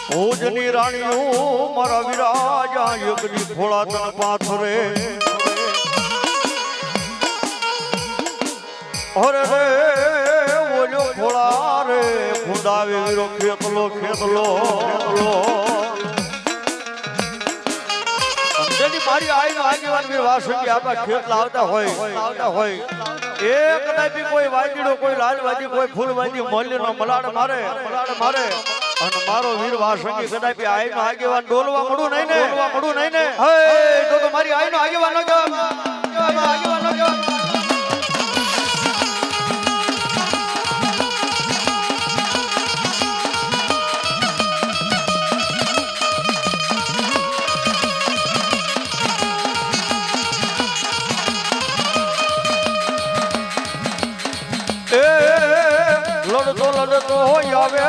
ભુજની રાણીઓ મારા વિરાજા યુગની ભોળા તન પાથરે અરે રે ઓલો ભોળા રે ખુદાવે વીરો ખેતલો ખેતલો અંજની મારી આઈને આગેવાન વીર વાસુકી આપા ખેત લાવતા હોય એ કદાચ કોઈ વાજીડો કોઈ લાલવાજી કોઈ ફૂલવાજી મોલ્લીનો મલાડ મારે અને મારો વીર વાસંગી કદાચ આઈનો આગેવાન ડોલવા મળું નહીં ને હે તો મારી આઈનો આગેવાન નો આગેવાન નો લડતો આવે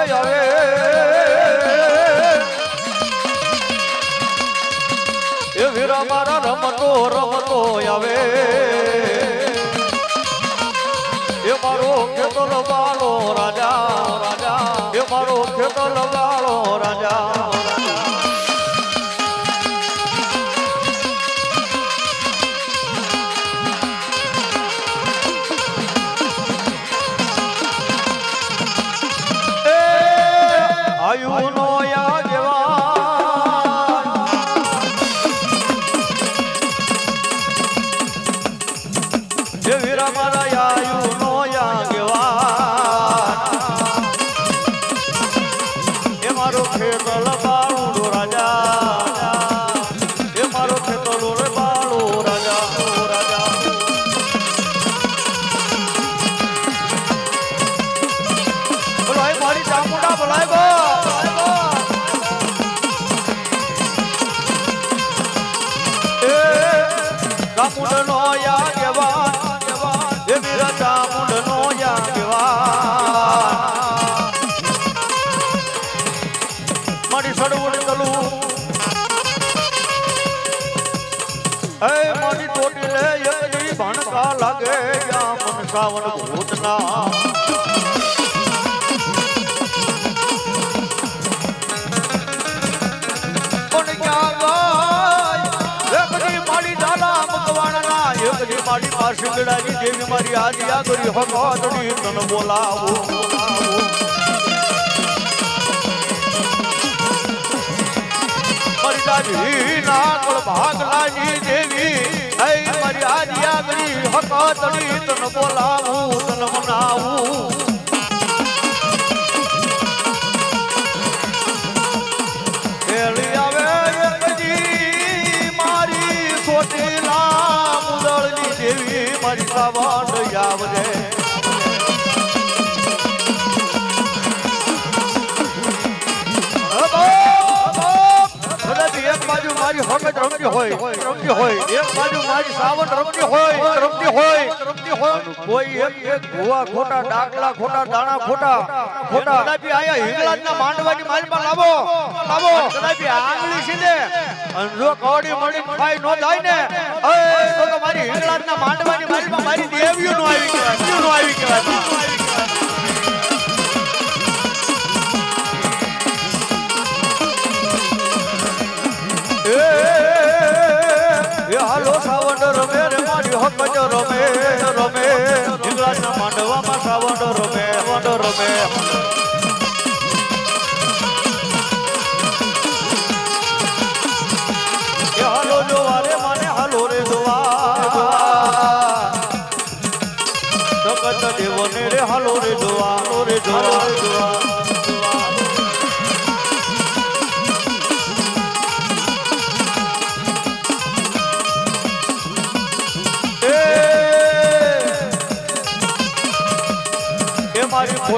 એ વીરા મારા રમતો આવે એ મારો ખેતલ વાળો રાજા એ મારો ખેતલ વાળો રાજા આયુનો આગેવાન જે વીરા મારા આયુનો આગેવાન એ મારો ખેતલ બાળો રાજા એ મારો ખેતલ બાળો રાજા બોલાય મારી ચામુંડા બોલાય ગો ચામુંડનો આગેવાન એ વીરા ચામુંડનો આગેવાન મારી સડવડ તલું એ મારી ટોટી લે એકની ભણકા લાગે યા મન સાવન ભૂતના મારી પાસે ગડાની દેવી મારી આજી આગળી હકવાતડી તન બોલાવો મારી દાદી નાકળ ભાગલાની દેવી હે મારી આજી આગળી હકવાતડી તન બોલાવું તન મનાવું એલી આવે એકજી મારી સોટીલા મુદળની દેવી મારી સાવણ આવજે એક બાજુ મારી હકત રમતી હોય એક બાજુ મારી સાવણ રમતી હોય કોઈ એક ભુવા ખોટા ડાકલા ખોટા દાણા ખોટા કદાપી આયા હિંગળાજના માંડવાની માલમાં લાવો કદાપી આંગળી સીધે અને જો કવડી મળી ખાઈ નો જાય ને તો મારી હિંગળાજના માંડવાની માલમાં મારી દેવીઓ નો આવી કહેવાય હાલો સાવણ રમે રે મારી હકત રમે હિંગળાજના માંડવામાં સાવણ રમે હાલો જોવા રે માને હાલો રે જોવા જગત દેવને રે હાલો રે જોવા એ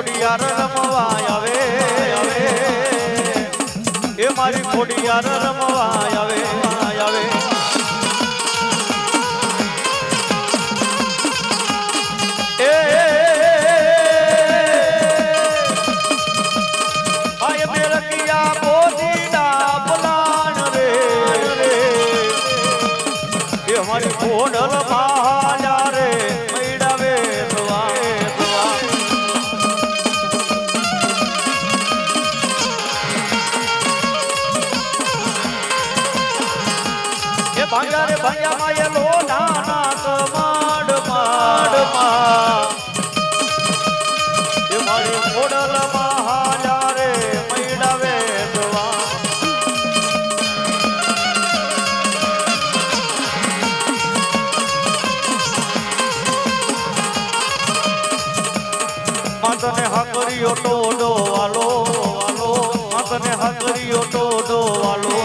ખોડિયાર રમવા આવે એ મારી ખોડિયાર રમવા આવે આવે એ આય મેરકિયા બોધીના પલાણ રે રે એ મારી ખોડલ મહાજા રે મૈડાવે સવા ભાંગ્યા રે ભાંગ્યા માયલો નાના માડ માડ માં એ મારી ખોડલ મહાજા રે મૈડાવે સવા માતને હાકરિયો ટોડો વાલો વાલો માતને હાકરિયો ટોડો વાલો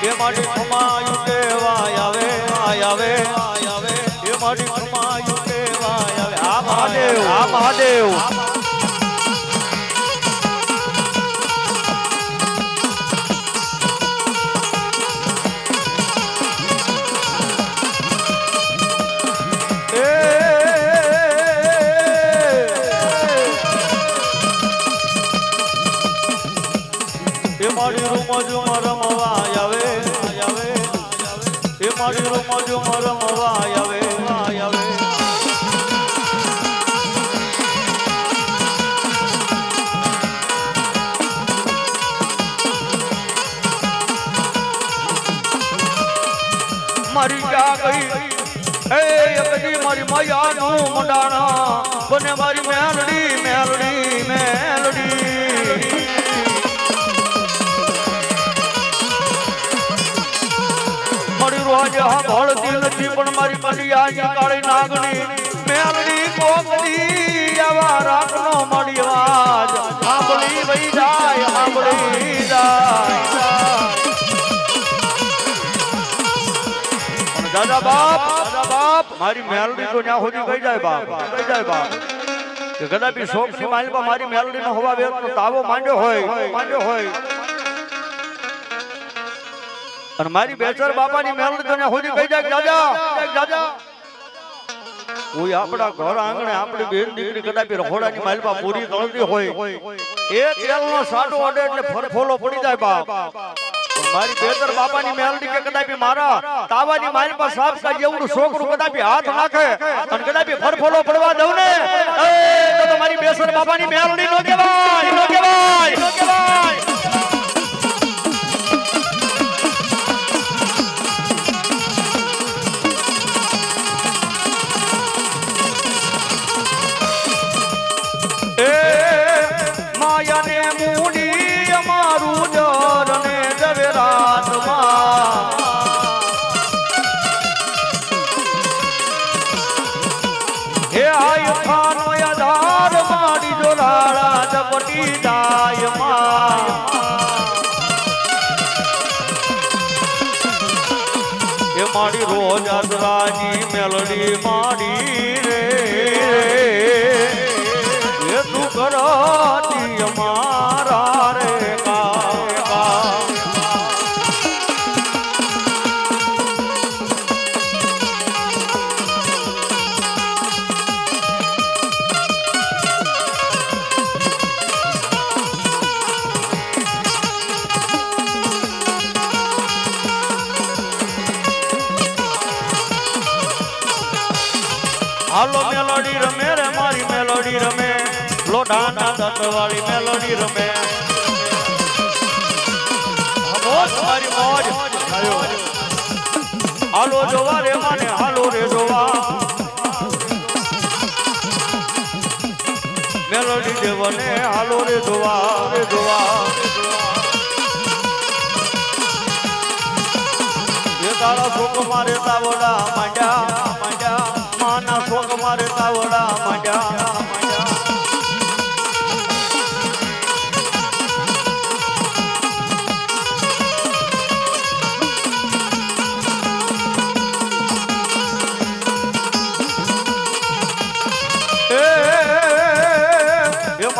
એ મારી ખમાયું કેવાય આવે આવે આવે એ મારી ખમાયું કેવાય આવે આ મહાદેવ આ મહાદેવ એ મારી રૂમજુમ રમવા આવે આવે એ મારી રૂમજુમ રમવા આવે આવે મારી ક્યાં ગઈ એ કદી મારી મૈયાનું મંડાણા બને મારી મેલડી મેલડી મેલડી રોજ સાંભળતી નથી પણ મારી કલિયાની કાળી નાગણી મેલડી કોકડી આવા રાખનો મળી આવાજ સાંભળી વઈ જાય સાંભળી જાય પણ દાદા બાપ મારી મેલડી તો ન્યા સુધી ગઈ જાય બાપ ગઈ જાય બાપ કે કદાપી શોકની માલમાં મારી મેલડી નો હવા વેરનો તાવો માંડ્યો હોય અને મારી બેચર બાપાની મેલડી તને હોદી કહી જાય જાજા કોઈ આપણા ઘર આંગણે આપણી બેન દીકરી કદાપી રખોડાની માલમાં પૂરી તળતી હોય એ તેલનો સાડો અડે એટલે ફરફોલો પડી જાય બાપ મારી બેચર બાપાની મેલડી કે કદાપી મારા તાવાની માલમાં સાફ કા જેવડું છોકરું કદાપી હાથ નાખે અને કદાપી ફરફોલો પડવા દઉં ને તો મારી બેચર બાપાની મેલડી નો કહેવાય નો કહેવાય નો કહેવાય માયાને મૂડી અમારું જર ને જવેરાતમાં હે આય ખાનો આધાર મારી જોરાળા જપટી જાય માં એ મારી રોજ અદરાની મેલડી માડી રે તું કરાતી અમારા રે હાલો મેલોડી રમે રે મારી મેલોડી રમે લોઢાના દત્તવાળી મેલોડી રમે મોજ મારી મોજ હાલો જોવા રે માને હાલો રે જોવા મેલોડી દેવને હાલો રે જોવા એ તારા શોક મારે તાવડા માંડ્યા માના શોક મારે તાવડા માંડ્યા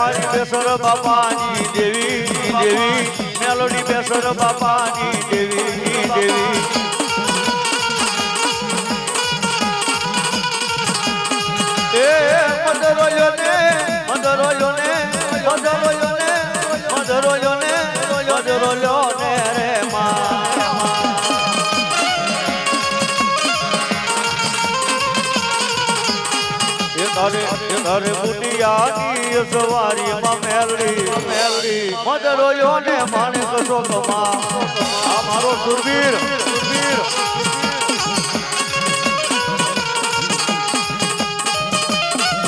મારી બેસર બાપાની દેવી દેવી મેલોડી બેસર બાપાની દેવી દેવી એ મદરોયો ને મદરોયો ને મદરોયો ને મદરોયો ને મદરોયો ને રે ઘરે બુટિયાની સવારી માં મેલડી મદરોયો ને માણેક શોકમાં આ મારો સુરવીર સુરવીર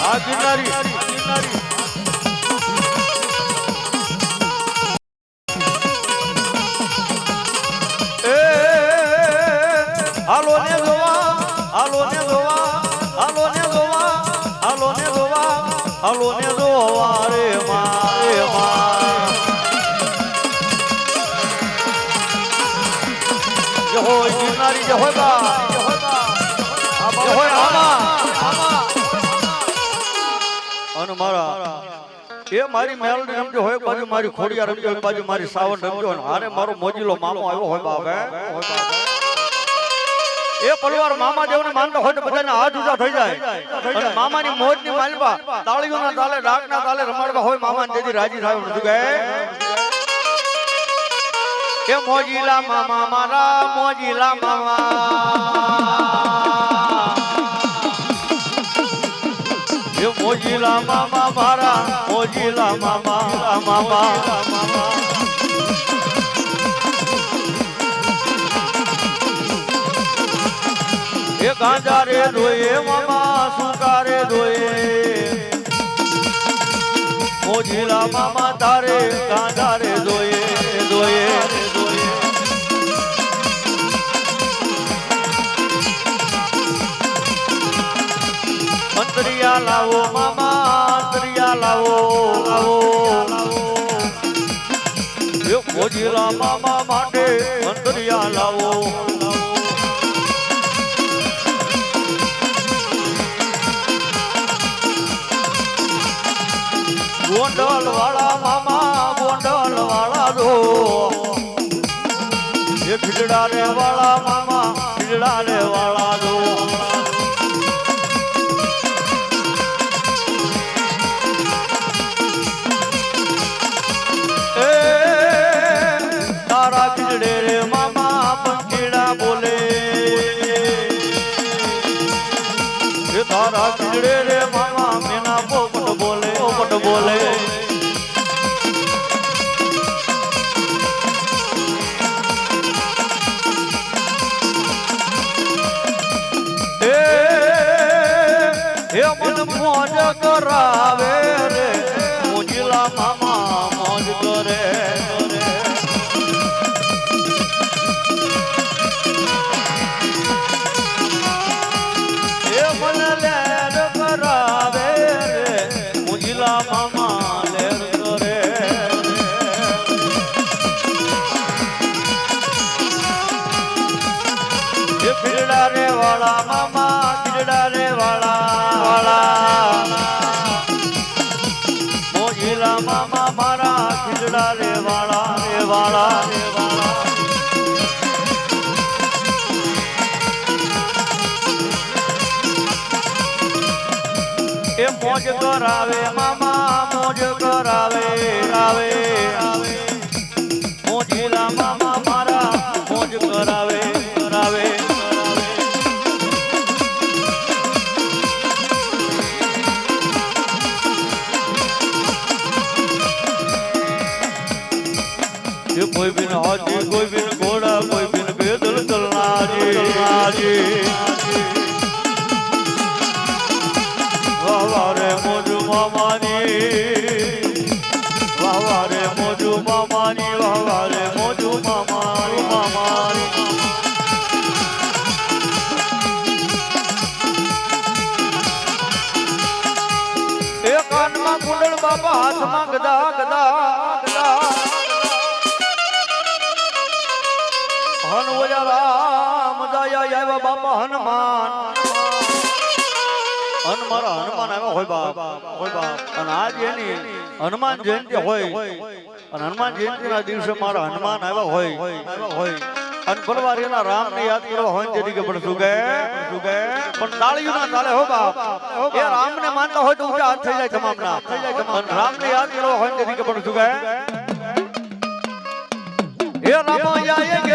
આ ગિરનારી એ હાલો ને જોવા હાલો ને જોવા હાલો ને જોવા હાલો ને જોવા હાલો ને જોવા રે મારે જય હોય ગિરનારી જય હોય બા જય હોય આમાં અને મારા એ મારી મેલડી રમજો હોય બાજુ મારી ખોડિયા રમજો હોય બાજુ મારી સાવન રમજો હોય હારે મારો મોજીલો મામો આવ્યો હોય બાપે એ પલવાર મામા દેવને માનતો હોય તો બધાના હાથ ઊંચા થઈ જાય અને મામાની મોજની માલપા તાળીઓના તાલે ડાકના તાલે રમાડવા હોય મામાને તેથી રાજી થાય નથી ગયે એ મોજીલા મામા મારા મોજીલા મામા એ મોજીલા મામા મારા મોજીલા મામા મામા એ ગાંજા રે દોયે મામા સુકારે દોયે મોજીલા મામા તારે ગાંજા રે દોયે દોયે અંતરિયા લાવો મામા અંતરિયા લાવો લાવો એ મોજીલા મામા માટે અંતરિયા લાવો ગોંડલ વાળા મામા ગોંડલ વાળા દો એ ખીજડા રે વાળા મામા ખીજડા રે વાળા દો એ તારા ખીજડે રે મામા પંખીડા બોલે એ તારા ખીજડે રે મામા મેના પોપટ બોલે પોપટ બોલે એ મન મોજ કરાવે રે મોજીલા મામા મોજ કરે એ મન લેર કરાવે રે મોજીલા મામા લેર કરે એ ખીજડા રે વાળા મામા ખીજડા રે વાળા મોજીલા મામા મારા ખીજડા રે વાળા રે વાળા રે વાળા એ મોજ કરાવે મામા મોજ કરાવે આવે મોજીલા મામા મારા મોજ કરાવે કરાવે कोई बिन हाथी कोई बिन घोड़ा कोई बिन पैदल चलना जी वाह रे मोजू मामानी वाह रे मोजू मामानी वाह रे मोजू मामानी मामानी एक कान में कुंडल बाबा हाथ में गदा गदा गदा हनुवजा राम जाया आया बाबा हनुमान અને મારા હનુમાન આવ્યા હોય બાપ અને આજ એની હનુમાન જયંતિ હોય અને હનુમાન જયંતિ ના દિવસે મારા હનુમાન આવ્યા હોય અને બલવાર એના રામ ને યાદ કરવા હોય તરીકે પણ સુગે પણ તાળીઓ ના તાળે હો બાપ એ રામ ને માનતા હોય તો ઊંચા હાથ થઈ જાય તમામ ના અને રામ ને યાદ કરવા હોય તરીકે પણ સુગે એ રામ આયેંગે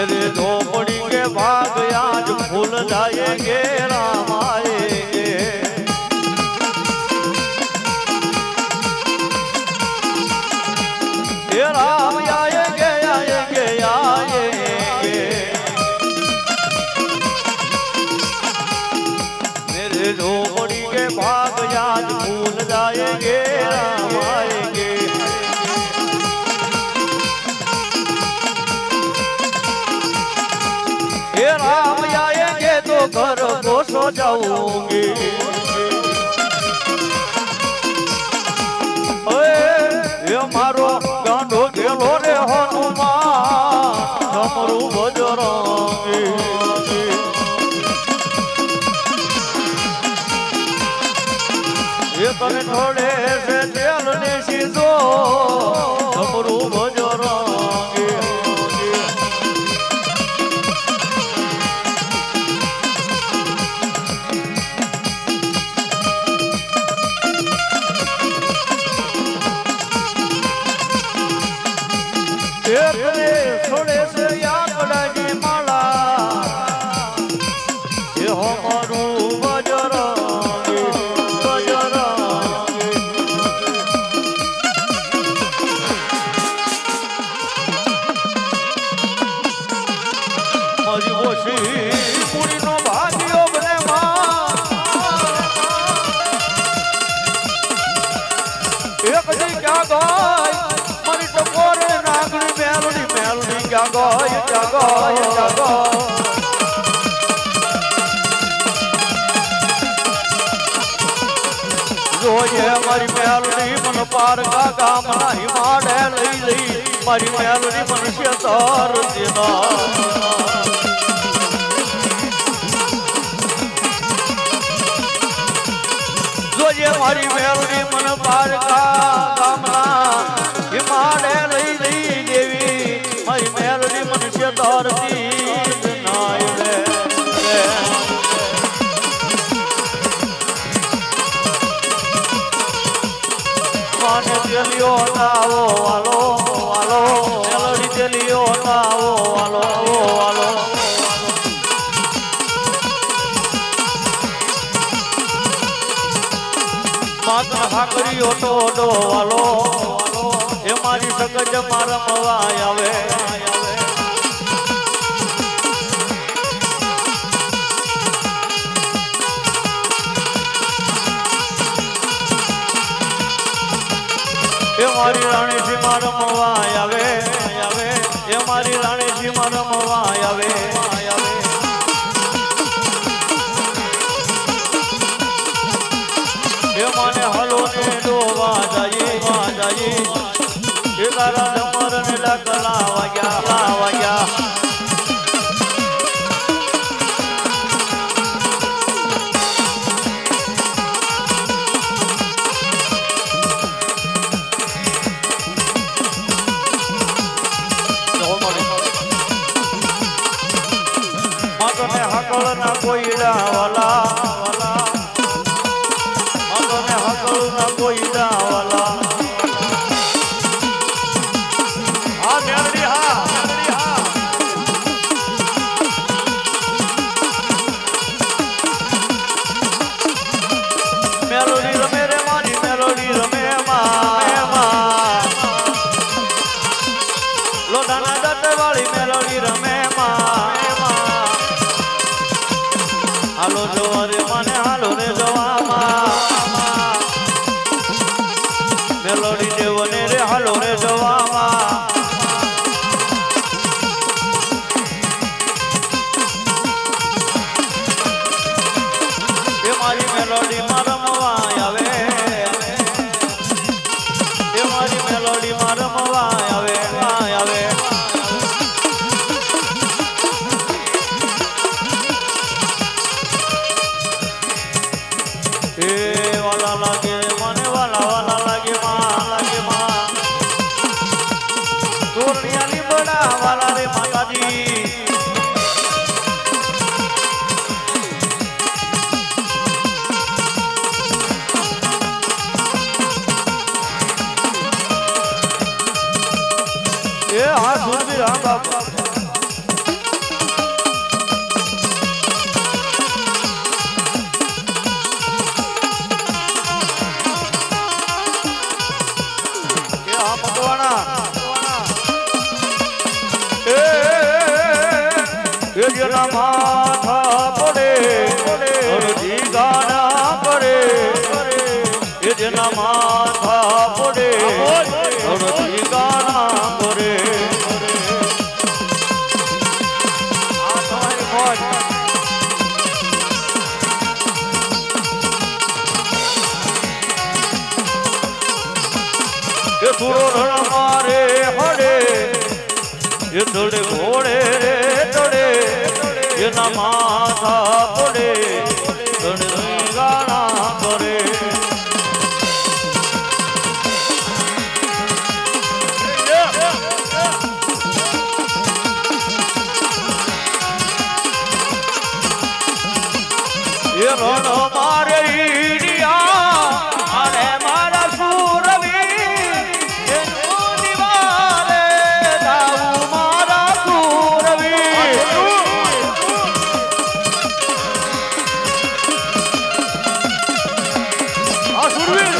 मेरे झोपड़ी के भाग आज फूल जाएंगे राम आएंगे ये राम आएंगे आएंगे आएंगे मेरे झोपड़ी के भाग आज फूल जाएंगे राम आएंगे हे राम आएंगे तो घर को सो जाऊंगी ये मारो गांडो गेलो रे हनुमान डमरू बजरंगी ये करे थोड़े से तेल ने सीधो डमरू बजरंगी थोड़े से याकड़ा की माला ये हमारू बजरंगी मारी बोशी पूरी नो भाग्यो बने एक दी क्या गाय मारी टकोरे नागरी मेलडी क्या गाय जोये मारी मेलडी मन पार का काम नहीं माडे लई मारी मेलडी मन से तार देना जोये मारी मेलडी मन पार का काम नहीं माडे लई देवी मारी मेलडी मन से तार देना माने चलियो ताओ वालो मेलडी चलियो ताओ वालो माता भाकरियो तो वालो ये मारी सकज मारा मवाय आवे ये मारी रानी जी मारा मवाय आवे ये मारी रानी जी मारा मवाय आवे ये माने हलो ने डोवा जाई ये तारा मरन लगला वाया मातने हकल ना कोई डावाला कोई डावाला मेलोडी रमे रे मारी मेलोडी रमे लोटाना डट वाली मेलोडी रमे हालो जोरे માતાજી એ હા સુરવીર હા બાપા જેના માથા પડે અડધી ગાના પડે એ જેના માથા પડે અડધી ગાના પડે એ થોડો રણ મારે હડે એ થોડે ઘોડે ચડે એના માથા પડે ગાણા કરે એ રણ મારે ઈડિયા અને મારા સુરવીર એનું નિવારે જાવું મારા સુરવીર આ સુરવીર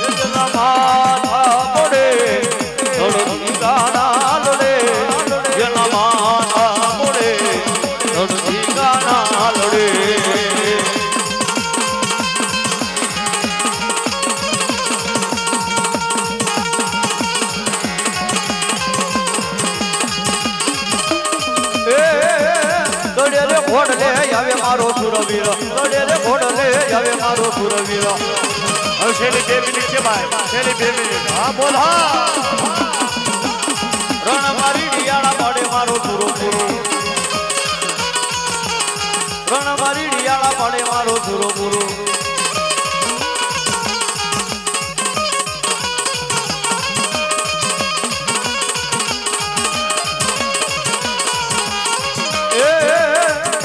એ જેના માથા પડે ધડકી ગાના લડે જેના માથા પડે ધડકી ગાના લડે ઘોડલે આવે મારો સુરવીર ઘોડલે ઘોડલે આવે મારો સુરવીર હવે છેલ્લી 2 મિનિટ છે ભાઈ છેલ્લી 2 મિનિટ હા બોલ હા રણ મારી ડિયાળા પાડે મારો સુરો પૂરો રણ મારી ડિયાળા પાડે મારો સુરો પૂરો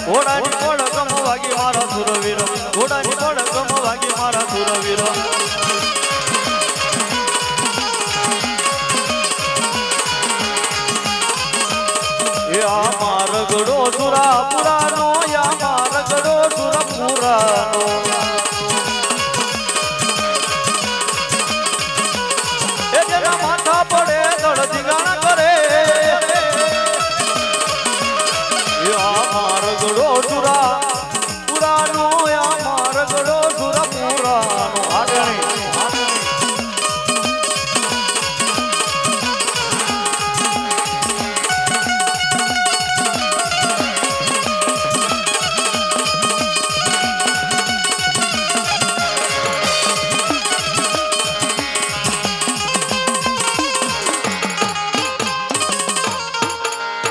ઘોડાની પડકમ વાગી મારા સુરવીર ઘોડાની પડકમ વાગી મારા સુરવીર એ આ મારગડો સુરાપુરાનો યા મારગડો સુરપુરાનો એ જેના માથા પડે દળદી ગાણા કરે મારગડો સુરા પુરાનો યા મારગડો સુરા પુરાનો આદરણી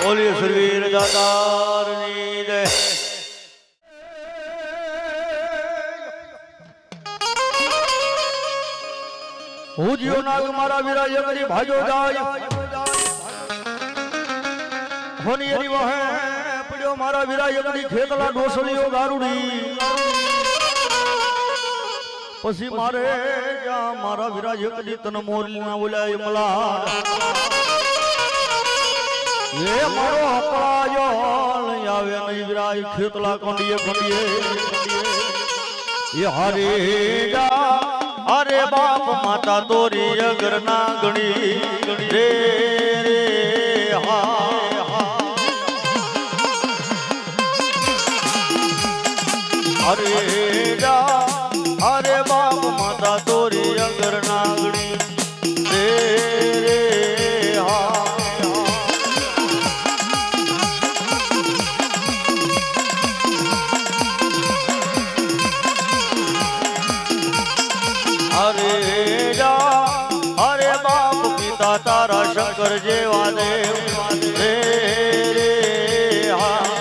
બોલીએ સુરવીર દાતારની જય હું જીઓ નાગ મારા વીરા યગરી ભાજો જાય હોની એની વહે પડ્યો મારા વીરા યગરી ખેતલા ડોસલીઓ ગારુડી પછી મારે જા મારા વીરા યગરી તન મોરલી ના બોલાય મલા એ મારો હકલાયો આવે નહીં વીરા ખેતલા કોંડીએ કોંડીએ એ હરે જા અરે બાપ માતા તોરી અગર ના ગણી રે રે હા અરે જા અરે બાપ માતા તોરી અગર ના ગણી રે રે હા અરે જા અરે બાપ પિતા તારા શંકર જેવા દેવ રે રે હા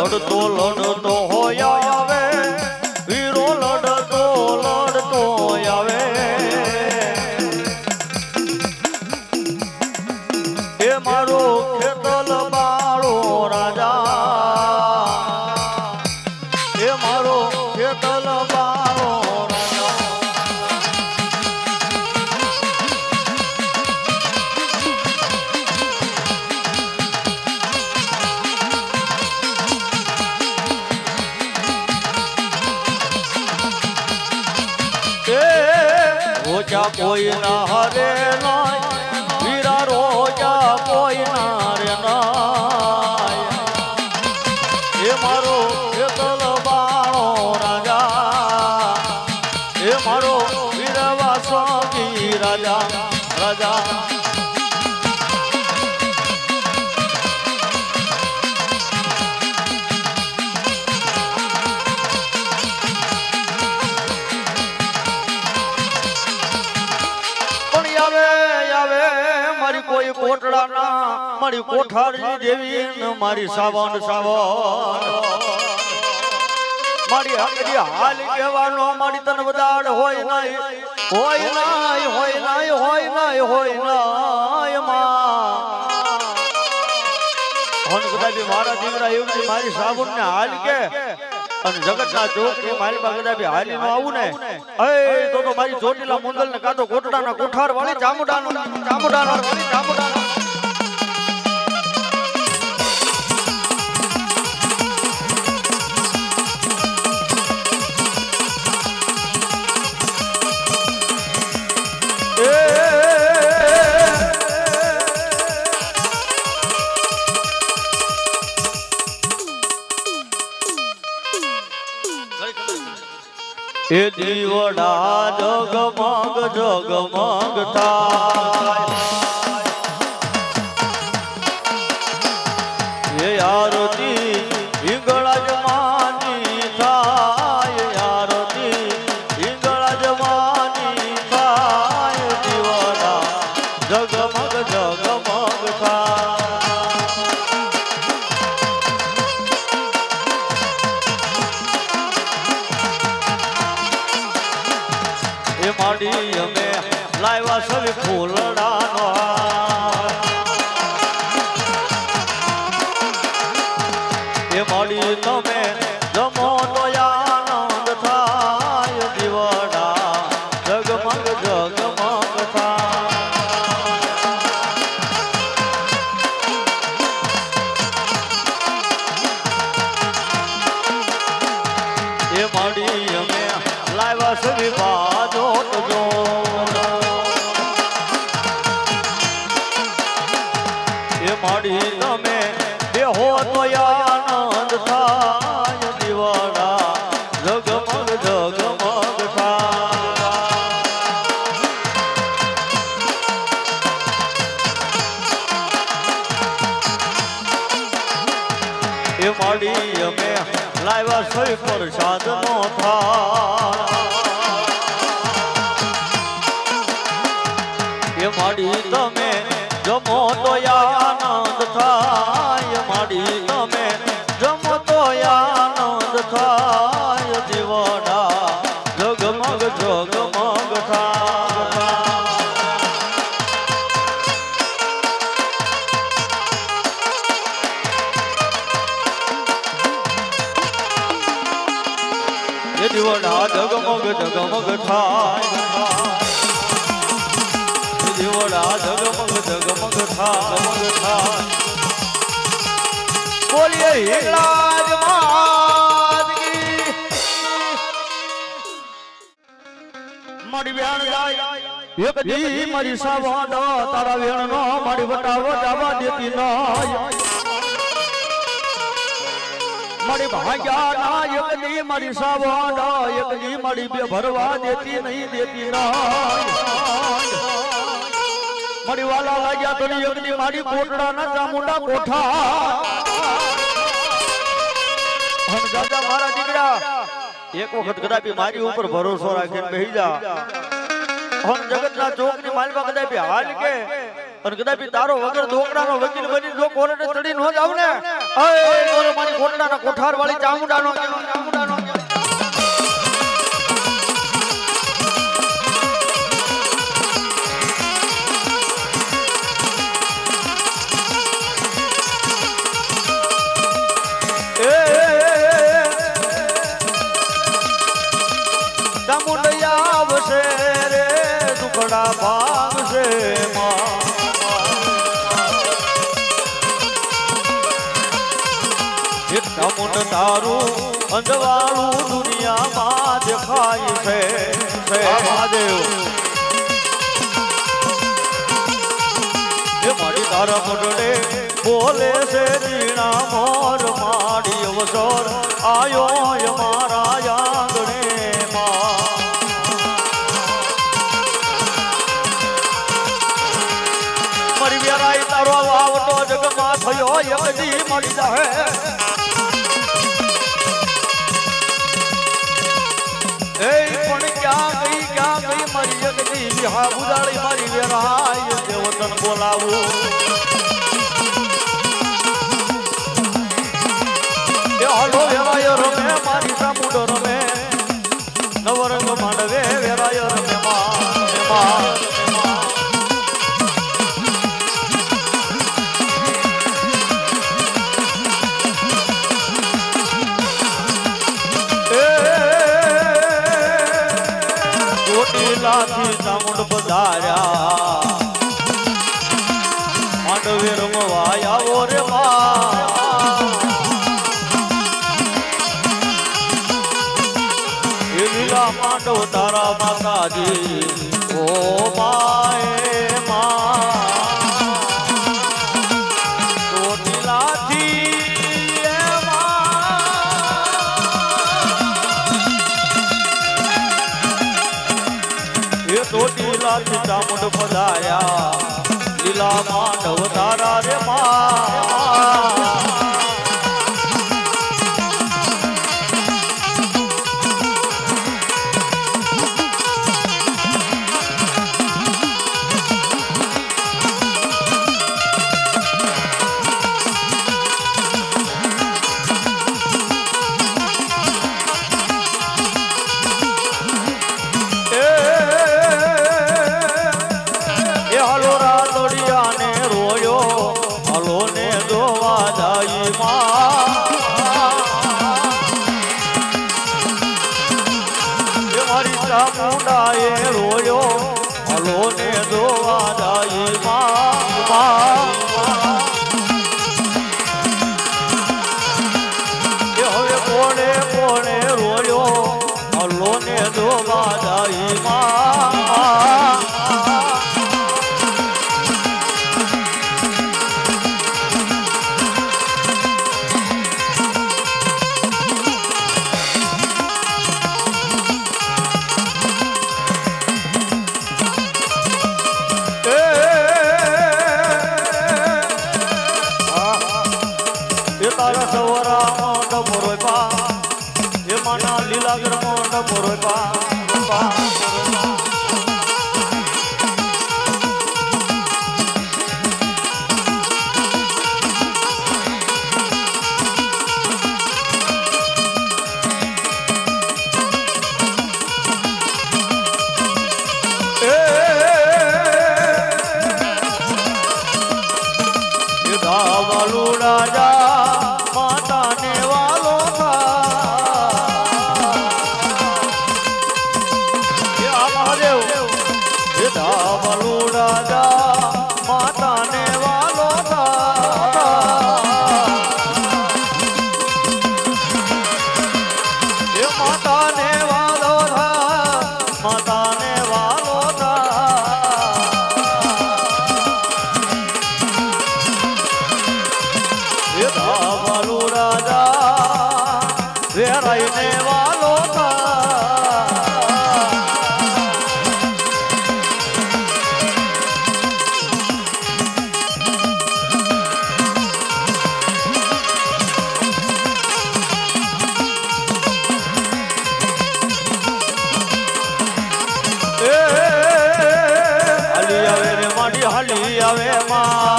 લડતો હોય આવે વીરો લડતો આવે એ મારો ખેતલ બાળો રાજા એ મારો ખેતલ બાળો રોજા કોઈ ના હરે નાય વીરા રોજા કોઈ ના રે નાય એ મારો ખેતલ બાળો રાજા એ મારો વીરવા સ્વામી રાજા રાજા કોઈ કોટડા ના મારી કોઠારી દેવી મારી સાવન મારી હાકડી હાલ કહેવાનો મારી તન બદાડ હોય નહીં હોય નહીં હોય નહીં હોય નહીં હોય નહીં માં હન કદાચ મારા દીકરા એવું મારી સાવન ને હાલ કે અને જગતના જોક ની મારી માં કદાચ હાલી નો આવું ને એ તો મારી ચોટીલા મુંદલ ને કાતો કોટડાના કોઠાર વાળી ચામુડાનો વાળી ચામુડાનો એ દીવડા જગમગ જગમગ થાય એ આરતી ઈંગળા જમાની થાય આરતી ઈંગળા જમાની થાય દીવડા જગમગ જગમગ થાય માડી અમે લાવ્યા સવી ફૂલડાનો એ માડી તમે જમો તો આનંદ થાય દીવડા જગમગ જગમગ થાય એ માડી અમે લાવ્યા સવી બાજો માડી તમે દેહો તો આનંદ થાય દીવાડા જગમગ જગમગ થાય એ માડી અમે લાવ્યા સઈ પ્રસાદ નો થાય એ માડી તમે જમો તો આનંદ થાય માડી તમે જમો તો આનંદ થાય દીવડા જગમગ જગમગ થાય એ દીવડા જગમગ જગમગ થાય દીવડા જગમગ જગમગ થાય બોલીએ હિંગળાજ માત કી મારી બેન જાય એક દી મારી સાવાડ તારા વેણ નો મારી વટાવો જવા દેતી ન મારી ભાગ્યા ના એક દી મારી સાવાડ એક દી મારી બે ભરવા દેતી નહીં દેતી ન મારી વાલા લાગ્યા તો એકની મારી કોટડા ના ચામુંડા કોઠા હમ દાદા મારા દીકરા એક વખત કદાપી મારી ઉપર ભરોસો રાખીને બેહી જા હમ જગતના ચોક ની માલવા કદાપી હાલ કે અને કદાપી તારો વગર દોકડાનો વકીલ બની જો કોર્ટે ચડી ન જાવ ને મારી કોટડાના કોઠાર વાળી ચામુંડાનો ચામુંડયા આવશે રે દુખડા ભાગશે ચામુંડ તારું અંધવાળું દુનિયામાં દેખાય છે મહાદેવ એ મારી તારા મોઢડે બોલે છે જીણા મોર માડી અવસર આયો મારા આંગણે મારી વેરાઈ તારો આવતો જગમાં થયો યદી મળી જાય પણ ક્યાં ગઈ મારી જગતી વિહા બુદાળી મારી વેરાય દેવતન બોલાવું એ હાલો વેરાય રમે મારી ચામુંડ રમે નવરંગ માંડવે વેરાય રમે લાથી ચામુંડ પધાર્યા માંડવે રમવા આવો રે એ લીલા માંડવ તારા માતાજી ઓ માએ ચોટીલાથી ચામુંડ પધાર્યા લીલા માંડવ તારા રે ચામુંડાએ રોયો હલો ને જોવા જાય હવે કોણે કોણે રોયો હલો ને જોવા જાય તારા સવરા ડમોરોય પા એ માના લીલા ગરમો ડમોરોય પા હાલી આવે માં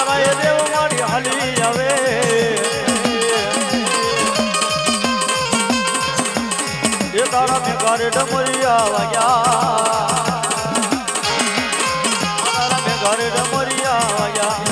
એલા એ દેવ મારી હાલી આવે એ તારા મેં ઘરે ડમરિયા વાગ્યા તારા મેં ઘરે ડમરિયા વાગ્યા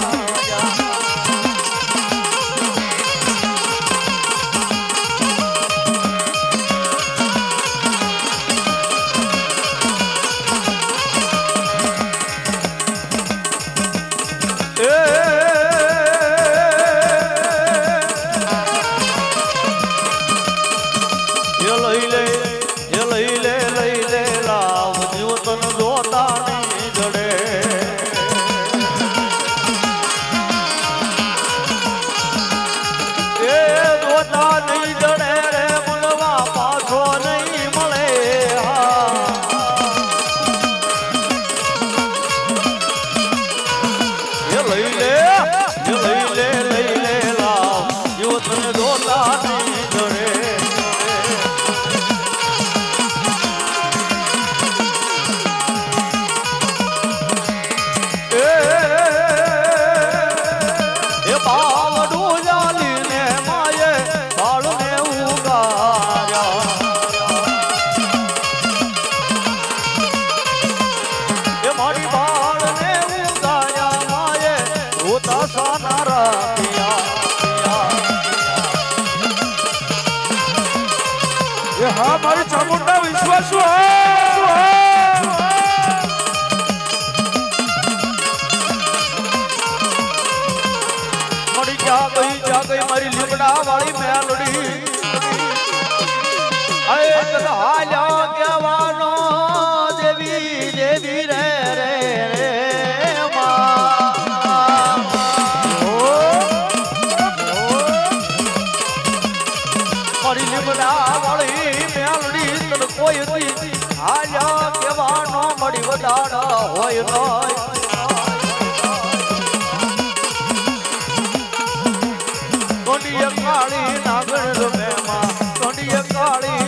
હા મારી ચામુંડા વિશ્વાસ મળી જા ગઈ મારી લીમડા વાળી મેલડી અરે હાલ્યા કહેવાનો દેવી દેવી રે રે રે મારી લીમડા વાળી મેલડી તને કોઈ હાલ્યા કહેવાનો મળી વધારા હોય નહીં કાળી નાગણ રમે માં કાળી